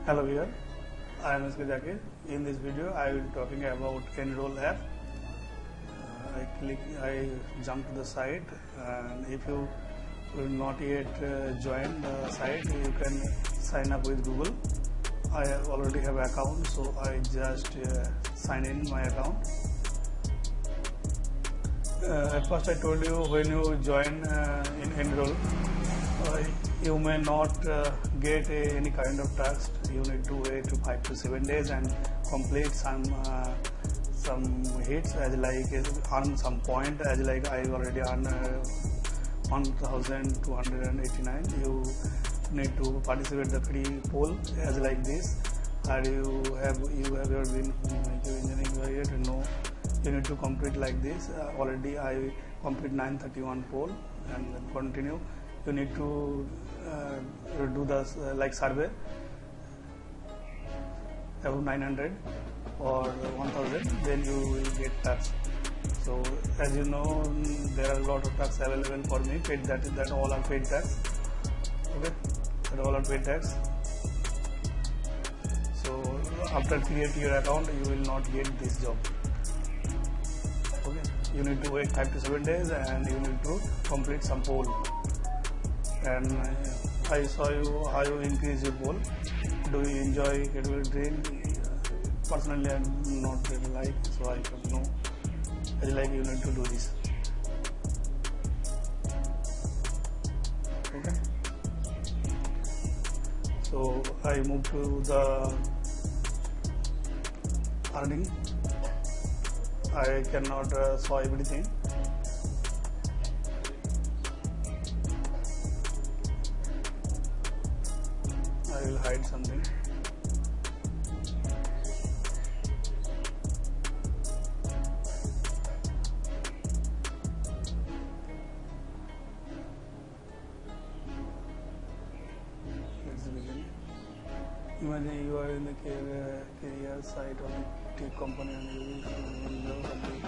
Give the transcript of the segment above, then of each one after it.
Hello here, I am Jakir. In this video I will be talking about enrollapp. I jump to the site, and if you will not yet join the site, you can sign up with Google. I already have account, so I just sign in my account. At first I told you, when you join in enroll, you may not get any kind of task. You need to wait 5 to 7 days and complete some hits, as like earn some point, as like I already earn 1289. You need to participate the free poll as like this. Are you have ever been engineering yet? No, you need to complete like this. Already I complete 931 poll, and then continue. You need to do the like survey about 900 or 1000, then you will get tax. So as you know, there are a lot of tax available for me, paid, that all are paid tax. Okay, that all are paid tax. So after create your account, you will not get this job. Okay, you need to wait 5 to 7 days, and you need to complete some poll. And I saw you how you increase your poll. Do you enjoy kettle drink? Personally, I do not really like, so I don't know. I like you need to do this. Okay. So I move to the earning. I cannot saw everything. I will hide something. Let's begin. Imagine you are in the career site of a tech company, and you will know something.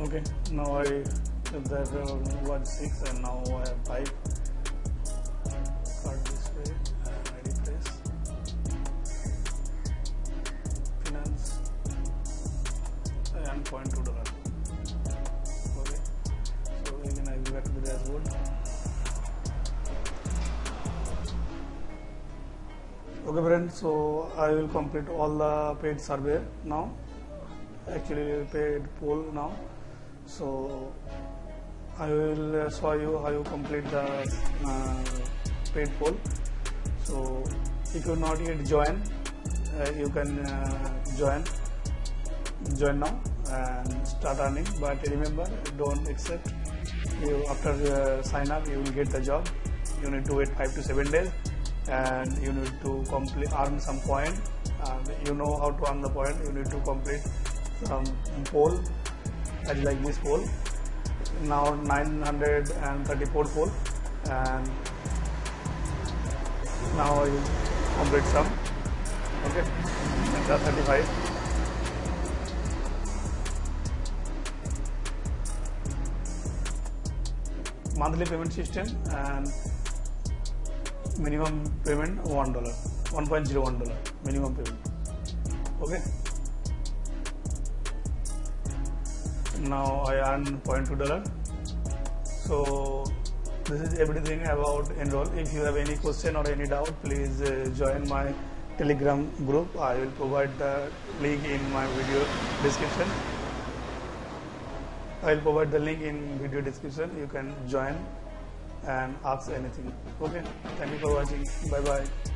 Okay, now there was 6 and now I have 5. Card display and ID press. Finance and $0.2. Okay, so again I will go back to the dashboard. Okay friends, so I will complete all the paid survey now, actually paid poll now. So I will show you how you complete the paid poll. So if you not yet join, you can join now and start earning. But remember, don't accept. You after sign up, you will get the job. You need to wait 5 to 7 days, and you need to earn some point. You know how to earn the point. You need to complete some poll, like this poll. Now 934 poll, and now you complete some. Okay, and the 35. Monthly payment system and minimum payment $1, $1.01 minimum payment. Okay. Now I earn $0.2. So this is everything about enroll. If you have any question or any doubt, please join my Telegram group. I will provide the link in my video description. I will provide the link in video description. You can join and ask anything. Okay. Thank you for watching. Bye bye.